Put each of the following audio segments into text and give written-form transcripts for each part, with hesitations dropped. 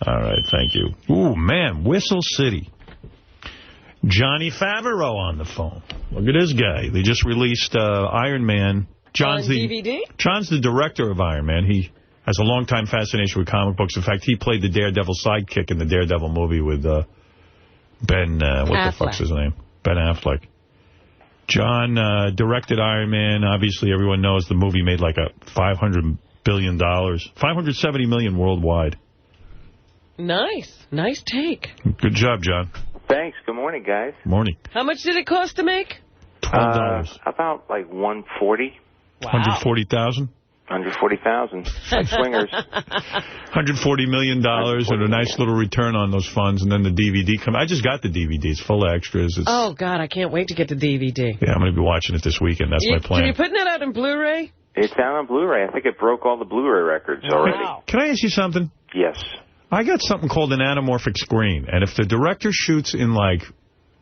All right, thank you. Ooh, man, Whistle City. Jon Favreau on the phone. Look at this guy. They just released Iron Man. On DVD? John's the director of Iron Man. He has a long-time fascination with comic books. In fact, he played the Daredevil sidekick in the Daredevil movie with Ben, what the fuck's his name? Ben Affleck. Jon directed Iron Man. Obviously, everyone knows the movie made like a $500 billion, $570 million worldwide. Nice. Nice take. Good job, Jon. Thanks. Good morning, guys. Morning. How much did it cost to make? $12. About like $140. Wow. 140,000? 140,000. Like swingers. $140 million and a nice little return on those funds, and then the DVD comes. I just got the DVD. It's full of extras. Oh, God, I can't wait to get the DVD. Yeah, I'm going to be watching it this weekend. That's my plan. Are you putting that out on Blu-ray? It's out on Blu-ray. I think it broke all the Blu-ray records already. Wow. Can I ask you something? Yes. I got something called an anamorphic screen, and if the director shoots in, like,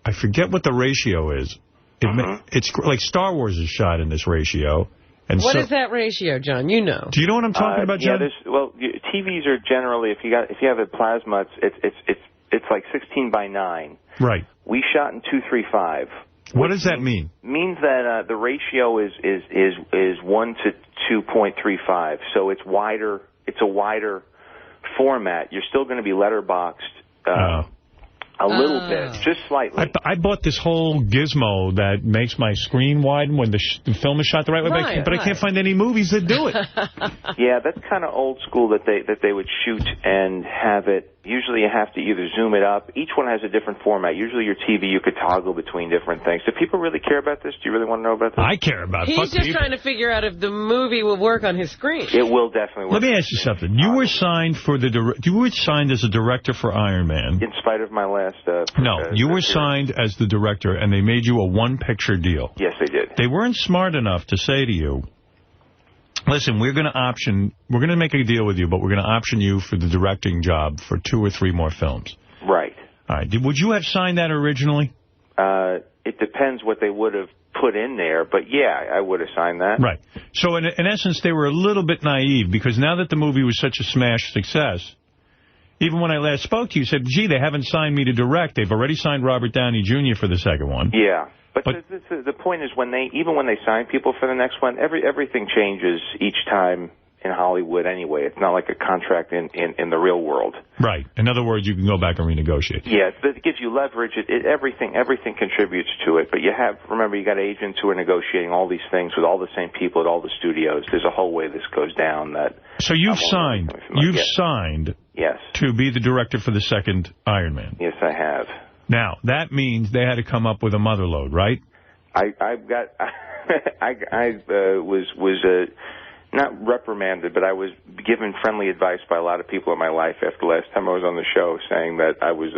I forget what the ratio is. It's like Star Wars is shot in this ratio. And what is that ratio, John? You know. Do you know what I'm talking about, John? Yeah, well, TVs are generally, if you have a plasma, it's like 16:9. Right. We shot in 2:35. What does that mean? Means that the ratio is 1 to 2.35. So it's wider. It's a wider format. You're still going to be letterboxed. A little bit, just slightly. I bought this whole gizmo that makes my screen widen when the film is shot the right way, but I can't find any movies that do it. Yeah, that's kind of old school that they would shoot and have it. Usually you have to either zoom it up. Each one has a different format. Usually your TV, you could toggle between different things. Do people really care about this? Do you really want to know about this? I care about it. He's just trying to figure out if the movie will work on his screen. It will definitely work. Let me ask you something. You were signed as a director for Iron Man. In spite of my last... you were signed as the director, and they made you a one-picture deal. Yes, they did. They weren't smart enough to say to you, listen, we're going to make a deal with you, but we're going to option you for the directing job for 2 or 3 more films. Right. All right. Would you have signed that originally? It depends what they would have put in there, but yeah, I would have signed that. Right. So in essence, they were a little bit naive, because now that the movie was such a smash success, even when I last spoke to you, you said, gee, they haven't signed me to direct. They've already signed Robert Downey Jr. for the second one. Yeah. But the point is, even when they sign people for the next one, everything changes each time in Hollywood anyway. It's not like a contract in the real world. Right. In other words, you can go back and renegotiate. Yeah, it gives you leverage. Everything contributes to it. But remember, you got agents who are negotiating all these things with all the same people at all the studios. There's a whole way this goes down. So you've signed. You've signed. Yes. To be the director for the second Iron Man. Yes, I have. Now, that means they had to come up with a motherlode, right? I was not reprimanded, but I was given friendly advice by a lot of people in my life after the last time I was on the show, saying that I was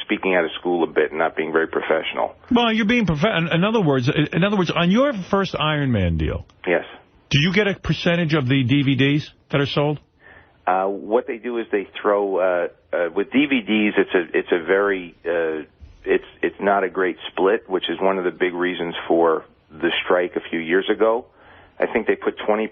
speaking out of school a bit and not being very professional. Well, you're being professional. In other words, on your first Iron Man deal, yes, do you get a percentage of the DVDs that are sold? What they do is they throw with DVDs. It's not a great split, which is one of the big reasons for the strike a few years ago. I think they put 20%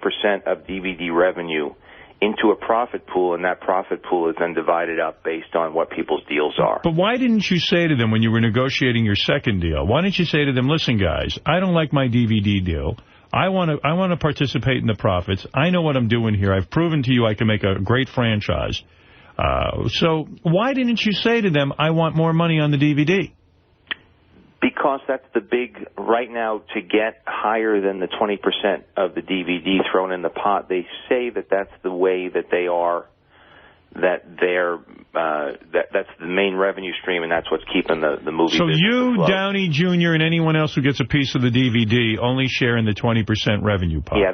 of DVD revenue into a profit pool, and that profit pool is then divided up based on what people's deals are. But why didn't you say to them when you were negotiating your second deal, why didn't you say to them, listen, guys, I don't like my DVD deal. I want to participate in the profits. I know what I'm doing here. I've proven to you I can make a great franchise. So why didn't you say to them, I want more money on the DVD? Because that's the big, right now, to get higher than the 20% of the DVD thrown in the pot, they say that that's the way that they are, that's the main revenue stream, and that's what's keeping the movie. So you, Downey Jr., and anyone else who gets a piece of the DVD only share in the 20% revenue pot. Yeah,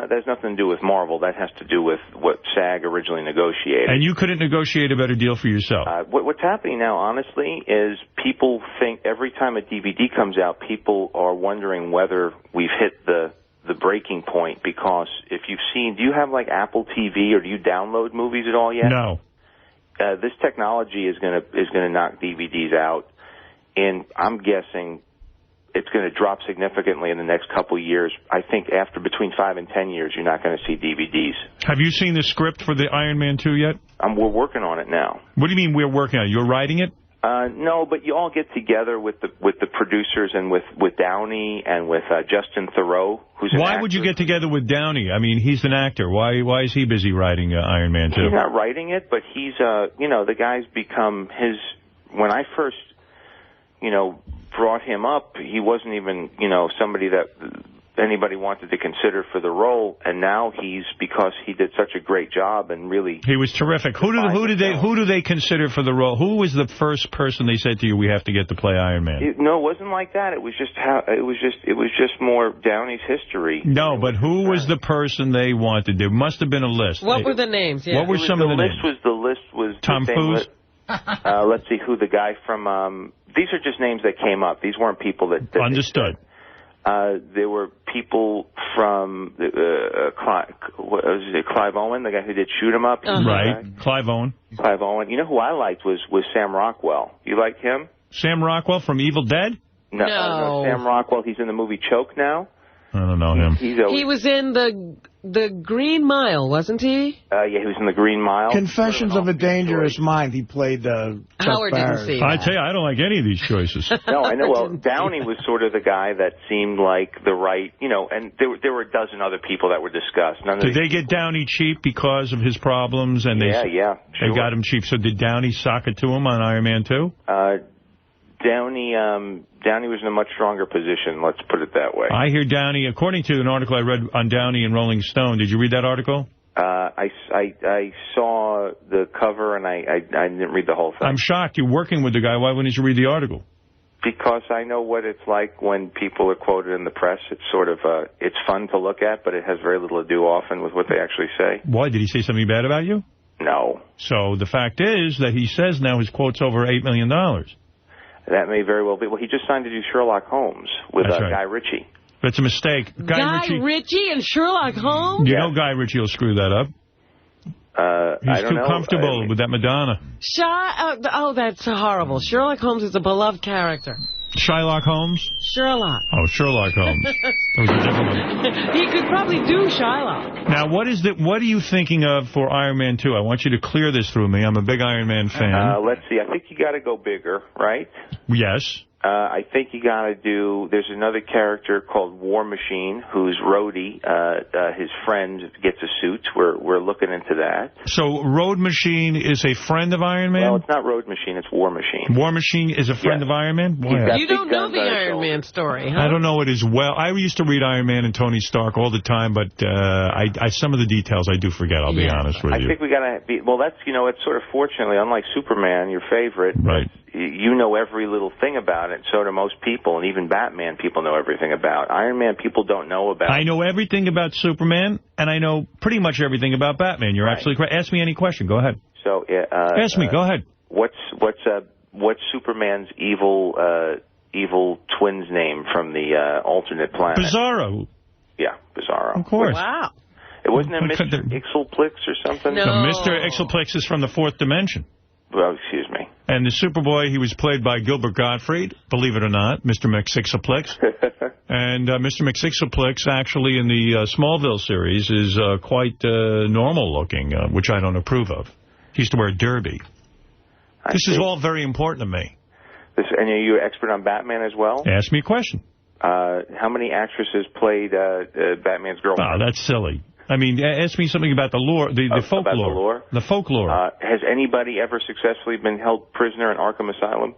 there's nothing to do with Marvel. That has to do with what SAG originally negotiated. And you couldn't negotiate a better deal for yourself. What's happening now, honestly, is people think every time a DVD comes out, people are wondering whether we've hit the breaking point, because if you've seen, do you have like Apple TV, or do you download movies at all yet? No. This technology is going to knock DVDs out, and I'm guessing drop significantly in the next couple of years. I think after between 5 and 10 years, you're not going to see DVDs. Have you seen the script for the Iron Man 2 yet? We're working on it now. What do you mean we're working on it? You're writing it? No, but you all get together with the producers and with Downey and with Justin Theroux, who's an actor. Why would you get together with Downey? I mean, he's an actor. Why is he busy writing Iron Man 2? He's not writing it, but he's the guy's become his. When I first brought him up, he wasn't even somebody that anybody wanted to consider for the role, and now because he did such a great job and really he was terrific. Who do they consider for the role? Who was the first person they said to you, we have to get to play Iron Man? It wasn't like that. It was just more Downey's history. No, but who was the person they wanted? There must have been a list. What were the names? Yeah. What were some of the names? The list was Tom Cruise. Let's see who the guy from. These are just names that came up. These weren't people that understood. There were people from Clive Owen, the guy who did Shoot 'Em Up. Right, Clive Owen. Clive Owen. You know who I liked was Sam Rockwell. You liked him? Sam Rockwell from Evil Dead? No. Sam Rockwell. He's in the movie Choke now. I don't know him. He was in the Green Mile, wasn't he? Yeah, he was in the Green Mile. Confessions of a Dangerous Mind. He played Howard didn't see that. I tell you, I don't like any of these choices. No, I know. Well, Downey was sort of the guy that seemed like the right, and there were a dozen other people that were discussed. Did they get Downey cheap because of his problems? And yeah, sure. They got him cheap. So did Downey sock it to him on Iron Man 2? Downey was in a much stronger position, let's put it that way. I hear Downey, according to an article I read on Downey in Rolling Stone, did you read that article? I saw the cover, and I didn't read the whole thing. I'm shocked. You're working with the guy. Why wouldn't you read the article? Because I know what it's like when people are quoted in the press. It's sort of, it's fun to look at, but it has very little to do often with what they actually say. Why? Did he say something bad about you? No. So the fact is that he says now his quote's over $8 million. That may very well be. Well, he just signed to do Sherlock Holmes with Guy Ritchie. That's a mistake. Guy Ritchie and Sherlock Holmes? You know Guy Ritchie will screw that up. He's too comfortable with that Madonna. Oh, that's horrible. Sherlock Holmes is a beloved character. Shylock Holmes? Sherlock. Oh, Sherlock Holmes. That was a different one. He could probably do Shylock. Now, what are you thinking of for Iron Man 2? I want you to clear this through me. I'm a big Iron Man fan. Let's see. I think you got to go bigger, right? Yes. I think you got to do, there's another character called War Machine, who's Rhodey. His friend gets a suit. We're looking into that. So Road Machine is a friend of Iron Man? Well, it's not Road Machine, it's War Machine. War Machine is a friend of Iron Man? You don't know the Iron Man story, huh? I don't know it as well. I used to read Iron Man and Tony Stark all the time, but some of the details I do forget, I'll be honest with you. I think we got to be, well, that's, it's sort of fortunately, unlike Superman, your favorite. Right. You know every little thing about it, so do most people, and even Batman people know everything about. Iron Man people don't know about. I know everything about Superman, and I know pretty much everything about Batman. You're absolutely correct. Ask me any question. Go ahead. So, ask me. Go ahead. What's Superman's evil twin's name from the alternate planet? Bizarro. Yeah, Bizarro. Of course. Wow. It wasn't a Mr. Ixelplix or something? No. Mr. Ixelplix is from the fourth dimension. Well, excuse me. And the Superboy, he was played by Gilbert Gottfried, believe it or not, Mr. McSixelplix. And Mr. McSixelplix, actually, in the Smallville series, is quite normal looking, which I don't approve of. He used to wear a derby. This is all very important to me. And are you an expert on Batman as well? Ask me a question. How many actresses played Batman's girlfriend? Oh, that's silly. I mean, ask me something about the lore, the folklore. About the lore? The folklore. Has anybody ever successfully been held prisoner in Arkham Asylum?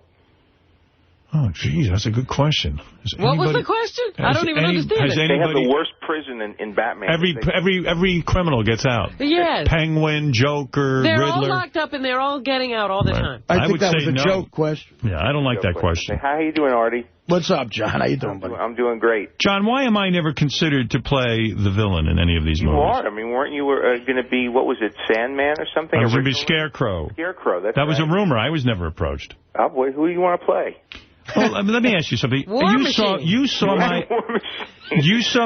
Oh, geez, that's a good question. What was the question? I don't even understand it. They have the worst prison in Batman. Every criminal gets out. Yes. Penguin, Joker, Riddler. Riddler. They're all locked up and they're all getting out all the time. I think that was a joke question. Yeah, I don't like that question. How are you doing, Artie? What's up, John? How you doing, buddy? I'm doing great. John, why am I never considered to play the villain in any of these movies? You are. I mean, weren't you going to be, what was it, Sandman or something? I was going to be Scarecrow. Scarecrow, that's That was a rumor. I was never approached. Oh, boy, who do you want to play? Well, let me ask you something. You saw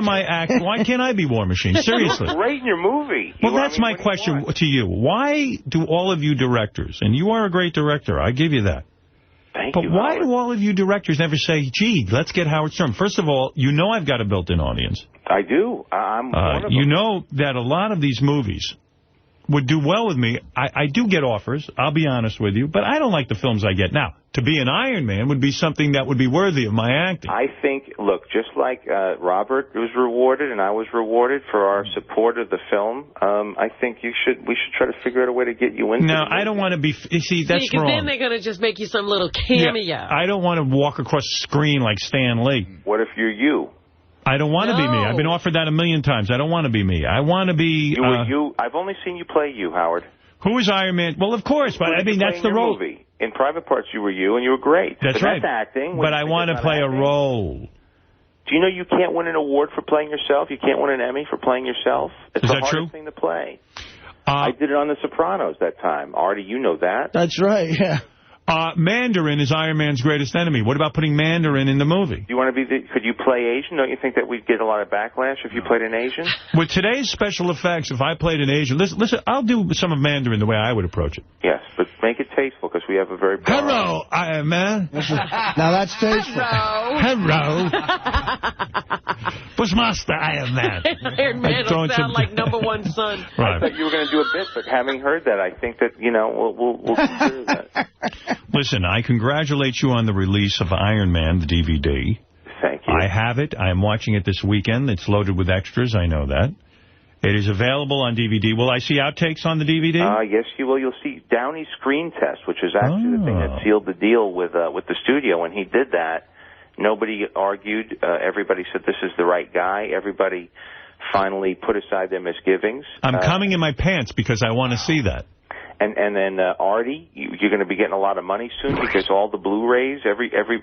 my act. Why can't I be War Machine? Seriously. You look great in your movie. Well, that's my question to you. Why do all of you directors, and you are a great director, I give you that, Thank but you, why Howard. do all of you directors never say, gee, let's get Howard Stern? First of all, you know I've got a built-in audience. I do. I'm one of them. You know that a lot of these movies would do well with me. I do get offers, I'll be honest with you, but I don't like the films I get. Now, to be an Iron Man would be something that would be worthy of my acting. I think, look, just like Robert was rewarded and I was rewarded for our support of the film, I think we should try to figure out a way to get you into No, I don't want to be... See, that's wrong. Then they're going to just make you some little cameo. Yeah, I don't want to walk across the screen like Stan Lee. What if you're you? I don't want to be me. I've been offered that 1,000,000 times. I don't want to be me. I want to be... You. I've only seen you play you, Howard. Who is Iron Man? Well, of course, but I mean, that's the role. Movie. In Private Parts, you were you, and you were great. That's right. That's acting. But I want to play a role. Do you know you can't win an award for playing yourself? You can't win an Emmy for playing yourself? It's the hardest thing to play. I did it on The Sopranos that time. Artie, you know that. That's right, yeah. Mandarin is Iron Man's greatest enemy. What about putting Mandarin in the movie? Do you want to be? Could you play Asian? Don't you think that we'd get a lot of backlash if you played an Asian? With today's special effects, if I played an Asian, listen, I'll do some of Mandarin the way I would approach it. Yes, but make it tasteful because we have a very... Hello, Iron Man. Now that's tasteful. Hello. Bushmaster Iron Man. Iron Man will sound like #1 son. Right. I thought you were going to do a bit, but having heard that, I think that, we'll consider that. Listen, I congratulate you on the release of Iron Man, the DVD. Thank you. I have it. I am watching it this weekend. It's loaded with extras. I know that. It is available on DVD. Will I see outtakes on the DVD? Yes, you will. You'll see Downey's screen test, which is actually the thing that sealed the deal with the studio. When he did that, nobody argued. Everybody said this is the right guy. Everybody finally put aside their misgivings. I'm coming in my pants because I want to see that. And then Artie, you're going to be getting a lot of money soon because all the Blu-rays,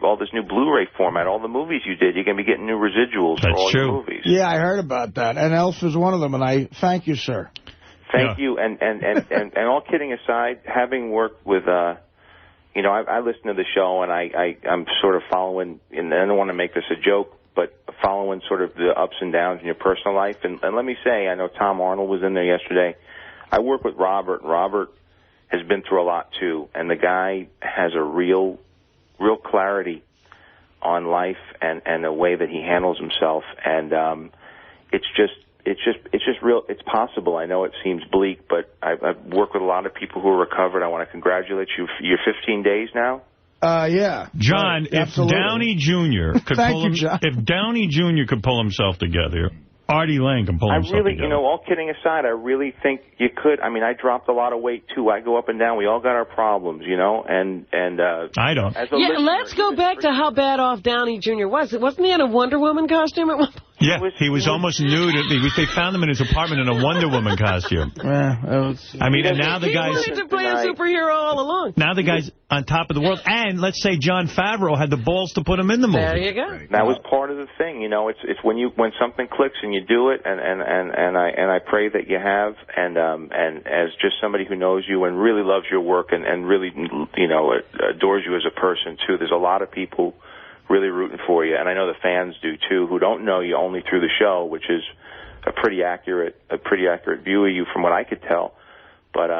all this new Blu-ray format, all the movies you did, you're going to be getting new residuals for all your movies. Yeah, I heard about that, and Elf is one of them, and I thank you, sir. Thank you, and all kidding aside, having worked with, I listen to the show, and I'm sort of following, and I don't want to make this a joke, but following sort of the ups and downs in your personal life. And let me say, I know Tom Arnold was in there yesterday. I work with Robert, and Robert has been through a lot, too. And the guy has a real clarity on life and the way that he handles himself. And it's just real. It's possible. I know it seems bleak, but I've worked with a lot of people who are recovered. I want to congratulate you. You're 15 days now? Yeah. John, if Downey Jr. if Downey Jr. could pull himself together, Artie Lang can pull himself together. All kidding aside, I really think you could. I mean, I dropped a lot of weight, too. I go up and down. We all got our problems, and I don't. Yeah, let's go back to how bad off Downey Jr. was. Wasn't he in a Wonder Woman costume at one point? Yeah, he was almost nude. They found him in his apartment in a Wonder Woman costume. I mean, and now the guy's... He wanted to play a superhero all along. Now the guy's on top of the world. And let's say Jon Favreau had the balls to put him in the movie. There you go. That was part of the thing. It's when something clicks and you do it, and I pray that you have. And as just somebody who knows you and really loves your work and really, adores you as a person, too, there's a lot of people really rooting for you, and I know the fans do too, who don't know you only through the show, which is a pretty accurate view of you from what I could tell. But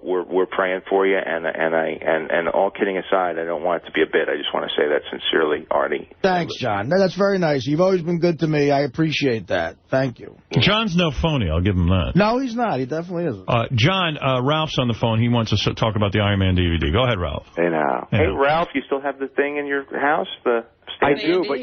we're praying for you, and all kidding aside, I don't want it to be a bit. I just want to say that sincerely, Artie. Thanks, John. That's very nice. You've always been good to me. I appreciate that. Thank you. John's no phony. I'll give him that. No, he's not. He definitely isn't. John, Ralph's on the phone. He wants to talk about the Iron Man DVD. Go ahead, Ralph. Hey, now. Hey, Ralph, you still have the thing in your house? I do, but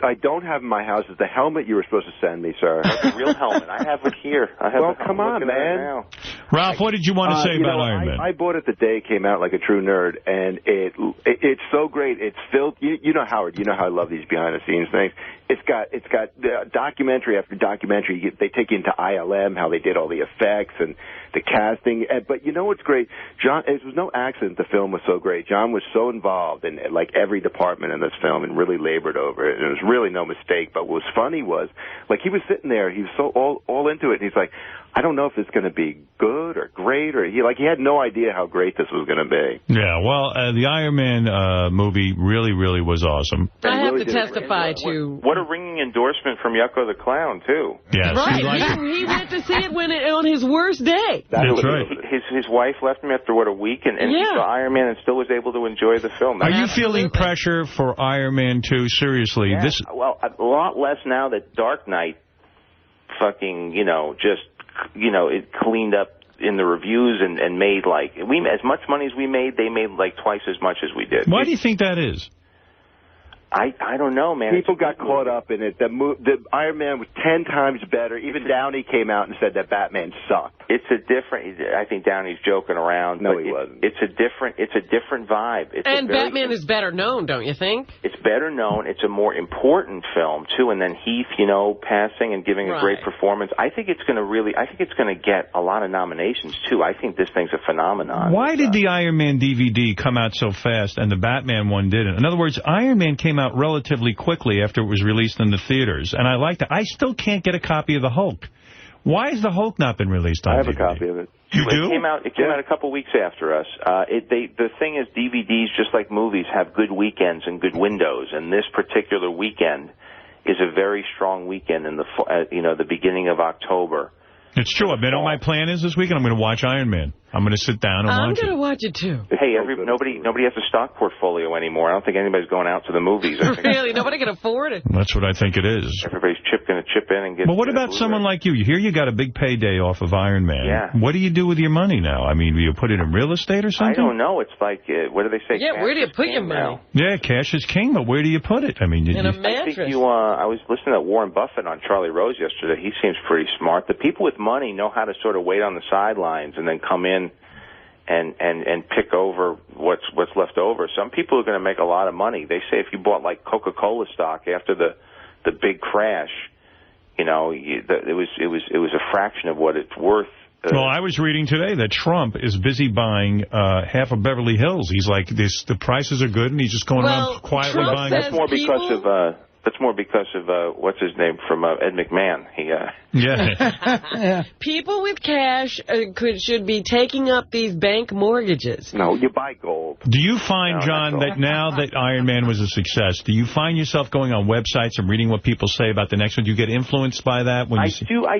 I don't have in my house is the helmet you were supposed to send me, sir. That's a real helmet. I have it here. Well, come on, man. Ralph, what did you want to say about Iron Man? I bought it the day it came out like a true nerd, and it's so great. It's filled. You know, Howard, you know how I love these behind-the-scenes things. It's got documentary after documentary. They take you into ILM, how they did all the effects and the casting. But you know what's great? John, it was no accident the film was so great. John was so involved in like every department in this film and really labored over it. And it was really no mistake. But what was funny was, like, he was sitting there. He was so all into it. And he's like, I don't know if it's going to be good or great, or he had no idea how great this was going to be. Yeah, well, the Iron Man movie really, really was awesome. I have to testify to... What a ringing endorsement from Yucko the Clown, too. Yes, right, he went to see it on his worst day. That's right. His wife left him after, a week, and he saw Iron Man and still was able to enjoy the film. Are you feeling pressure for Iron Man 2? Seriously? Yeah. Well, a lot less now that Dark Knight fucking, it cleaned up in the reviews and made, as much money as we made, they made, twice as much as we did. Why do you think that is? I don't know, man. People got caught up in it. The Iron Man was 10 times better. Even Downey came out and said that Batman sucked. It's a different. I think Downey's joking around. No, he wasn't. It's a different vibe. And Batman is better known, don't you think? It's better known. It's a more important film too. And then Heath, passing and giving a great performance. I think it's going to get a lot of nominations too. I think this thing's a phenomenon. Why did the Iron Man DVD come out so fast and the Batman one didn't? In other words, Iron Man came out relatively quickly after it was released in the theaters, and I liked it. I still can't get a copy of the Hulk. Why has the Hulk not been released on DVD? I have a copy of it. You do? It came out a couple weeks after us. The thing is, DVDs, just like movies, have good weekends and good windows, and this particular weekend is a very strong weekend in the beginning of October. It's true. My plan is this weekend I'm going to watch Iron Man. I'm going to sit down and watch it. I'm going to watch it, too. Hey, nobody has a stock portfolio anymore. I don't think anybody's going out to the movies. Really? Nobody can afford it. That's what I think it is. Everybody's going to chip in and get... Well, what about someone like you? Here you got a big payday off of Iron Man. Yeah. What do you do with your money now? I mean, do you put it in real estate or something? I don't know. It's like, what do they say? Yeah, where do you put your money? Yeah, cash is king, but where do you put it? I mean, in a mattress. I think I was listening to Warren Buffett on Charlie Rose yesterday. He seems pretty smart. The people with money know how to sort of wait on the sidelines and then come in and pick over what's left over. Some people are going to make a lot of money. They say if you bought like Coca-Cola stock after the big crash, it was a fraction of what it's worth. Well, I was reading today that Trump is busy buying half of Beverly Hills. He's like, the prices are good, and he's just going around quietly buying. That's more because of what's his name from Ed McMahon. Yeah. People with cash should be taking up these bank mortgages. No, you buy gold. Do you find, John, that now that Iron Man was a success, do you find yourself going on websites and reading what people say about the next one? Do you get influenced by that? I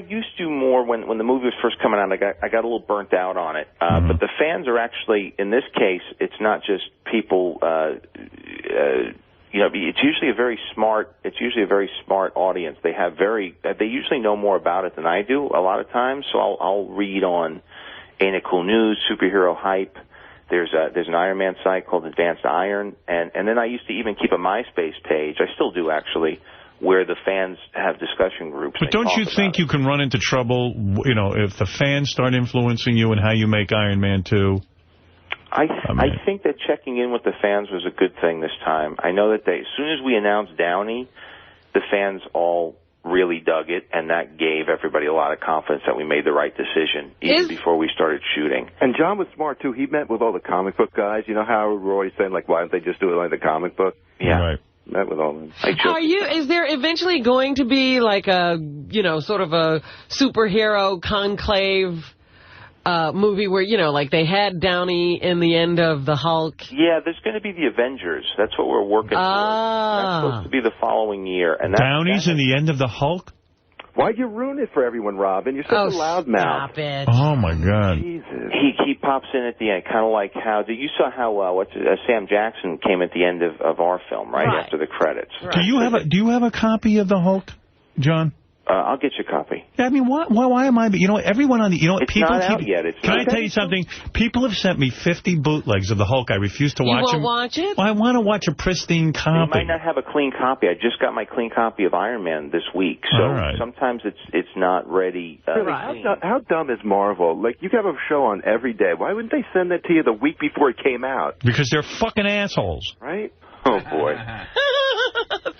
used to more when the movie was first coming out. I got a little burnt out on it. But the fans are actually, in this case, it's not just people. It's usually a very smart audience. They usually know more about it than I do a lot of times. So I'll read on Ain't It Cool News, Superhero Hype. There's an Iron Man site called Advanced Iron, and then I used to even keep a MySpace page. I still do actually, where the fans have discussion groups. But don't you think you can run into trouble, if the fans start influencing you and how you make Iron Man 2? I think that checking in with the fans was a good thing this time. I know that as soon as we announced Downey, the fans all really dug it, and that gave everybody a lot of confidence that we made the right decision, even before we started shooting. And John was smart, too. He met with all the comic book guys. You know how we're always saying, why don't they just do it like the comic book? Yeah. Right. Met with all them. Is there eventually going to be like a, sort of a superhero conclave movie where, like they had Downey in the end of the Hulk? Yeah, there's going to be the Avengers. That's what we're working for. That's supposed to be the following year. And Downey's in the end of the Hulk? Why'd you ruin it for everyone, Robin? You're such a loudmouth. Stop it. Oh, my God. Jesus. He pops in at the end, kind of like how... You saw how Sam Jackson came at the end of our film, right? After the credits. Right. Do you have a copy of the Hulk, John? I'll get you a copy. Yeah, I mean, why am I... everyone on the... it's people not out yet. Can I tell you something? People have sent me 50 bootlegs of the Hulk. I refuse to watch them. You won't watch it? Well, I want to watch a pristine copy. They might not have a clean copy. I just got my clean copy of Iron Man this week. So sometimes it's not ready. Really, how dumb is Marvel? Like, you have a show on every day. Why wouldn't they send that to you the week before it came out? Because they're fucking assholes. Right? Oh, boy.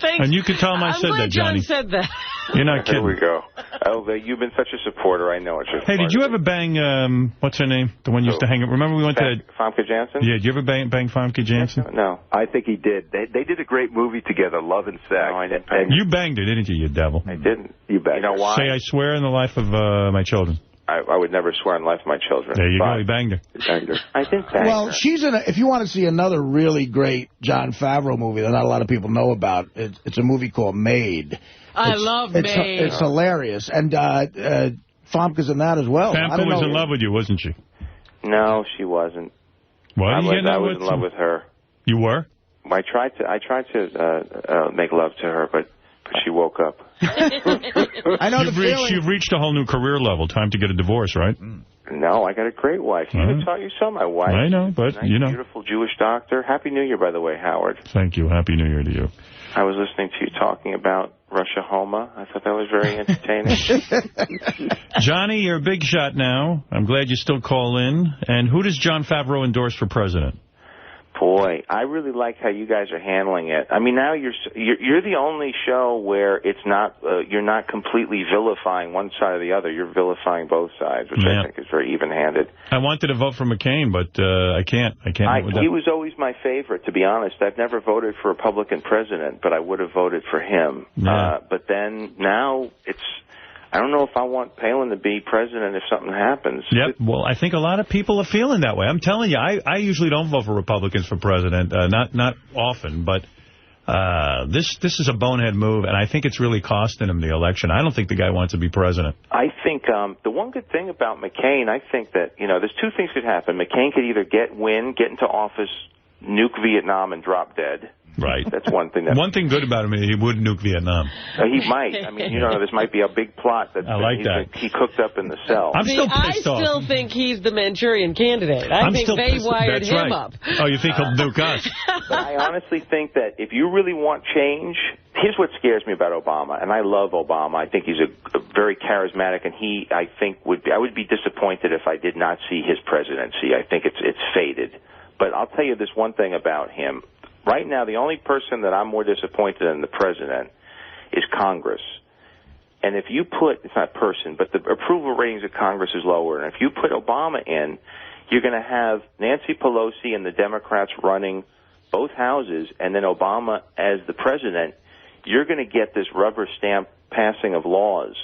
Thanks. And you can tell him I said that, Johnny. I'm glad John said that. You're not kidding. There we go. Oh, you've been such a supporter. I know it's just. Hey, did you ever bang, what's her name? The one you used to hang up. Remember we went to... Famke Janssen? Yeah, did you ever bang Famke Janssen? No. I think he did. They did a great movie together, Love and Sex. No, I didn't. You banged her, didn't you, you devil? I didn't. You banged her. You know why? Say, I swear in the life of my children. I would never swear on life of my children. There you go. He banged her. I did bang her. She's in if you want to see another really great Jon Favreau movie that not a lot of people know about, it's a movie called Made. I love Made. It's hilarious. And Famke's in that as well. Famke was in love with you, wasn't she? No, she wasn't. What? I was in love with her. You were? I tried to make love to her, but she woke up. I know You've reached a whole new career level. Time to get a divorce, right? No, I got a great wife. You saw my wife. I know, but nice, you know. Beautiful Jewish doctor. Happy New Year, by the way, Howard. Thank you. Happy New Year to you. I was listening to you talking about Russia Homa. I thought that was very entertaining. Johnny, you're a big shot now. I'm glad you still call in. And who does Jon Favreau endorse for president? Boy, I really like how you guys are handling it. I mean, now you're the only show where it's not you're not completely vilifying one side or the other. You're vilifying both sides, which I think is very even-handed. I wanted to vote for McCain, but I can't. He was always my favorite, to be honest. I've never voted for a Republican president, but I would have voted for him. Yeah. But then now I don't know if I want Palin to be president if something happens. Yep. Well, I think a lot of people are feeling that way. I'm telling you, I usually don't vote for Republicans for president, not often, but this is a bonehead move, and I think it's really costing him the election. I don't think the guy wants to be president. I think the one good thing about McCain, I think that, there's two things could happen. McCain could either get into office, nuke Vietnam, and drop dead. Right. That's one thing. One thing good about him is he wouldn't nuke Vietnam. He might. I mean, this might be a big plot that he cooked up in the cell. I'm still pissed off. I still think he's the Manchurian candidate. I think they wired him up. Oh, you think he'll nuke us? But I honestly think that if you really want change, here's what scares me about Obama, and I love Obama. I think he's a very charismatic, and I would be disappointed if I did not see his presidency. I think it's faded. But I'll tell you this one thing about him. Right now, the only person that I'm more disappointed in than the president is Congress. And if you it's not person, but the approval ratings of Congress is lower. And if you put Obama in, you're going to have Nancy Pelosi and the Democrats running both houses, and then Obama as the president. You're going to get this rubber stamp passing of laws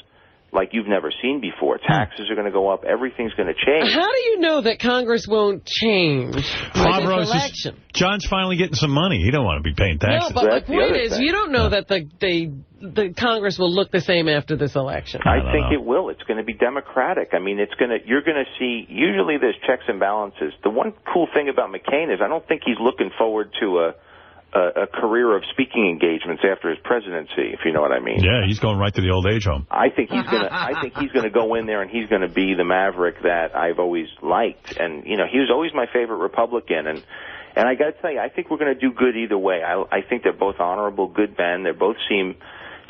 like you've never seen before. Taxes are going to go up. Everything's going to change. How do you know that Congress won't change this election? John's finally getting some money. He don't want to be paying taxes. No, but the point is, you don't know that the Congress will look the same after this election. I think it will. It's going to be democratic. I mean, you're going to see, usually there's checks and balances. The one cool thing about McCain is I don't think he's looking forward to a career of speaking engagements after his presidency, if you know what I mean. Yeah, he's going right to the old age home. I think he's gonna go in there and he's gonna be the maverick that I've always liked. And he was always my favorite Republican. And I got to tell you, I think we're going to do good either way. I think they're both honorable, good men. They both seem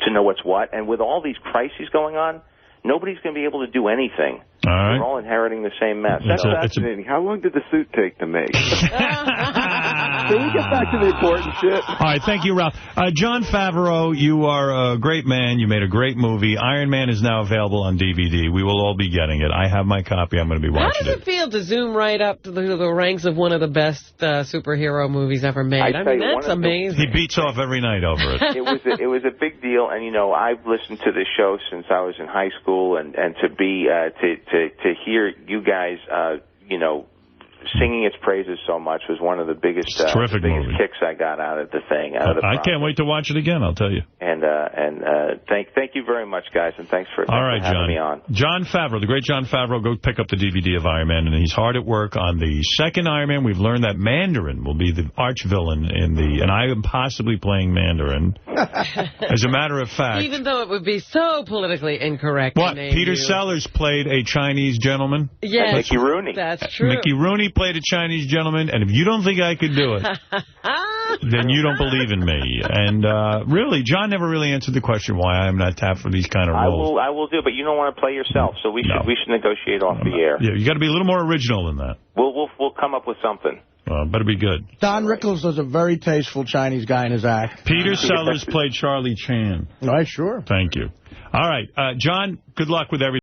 to know what's what. And with all these crises going on, nobody's going to be able to do anything. All right. We're all inheriting the same mess. That's fascinating. How long did the suit take to make? Can we get back to the important shit? All right, thank you, Ralph. Jon Favreau, you are a great man. You made a great movie. Iron Man is now available on DVD. We will all be getting it. I have my copy. I'm going to be watching it. How does it feel to zoom right up to the ranks of one of the best superhero movies ever made? I mean, that's amazing. He beats off every night over it. It was a big deal, and I've listened to this show since I was in high school, and to be to hear you guys singing its praises so much was one of the biggest kicks I got out of the thing. I can't wait to watch it again, I'll tell you. And thank you very much, guys, and thanks for having me on. Jon Favreau, the great Jon Favreau, go pick up the DVD of Iron Man, and he's hard at work on the second Iron Man. We've learned that Mandarin will be the arch-villain and I am possibly playing Mandarin. As a matter of fact. Even though it would be so politically incorrect. What? Peter Sellers played a Chinese gentleman? Yes. Mickey Rooney. That's true. Mickey Rooney played a Chinese gentleman, and if you don't think I could do it, then you don't believe in me. And really, John never really answered the question why I'm not tapped for these kind of roles. I will do, but you don't want to play yourself, so we should negotiate off the air. Yeah, you got to be a little more original than that. We'll come up with something. Better be good. Don Rickles was a very tasteful Chinese guy in his act. Peter Sellers played Charlie Chan. All right, sure. Thank you. All right, John, good luck with everything.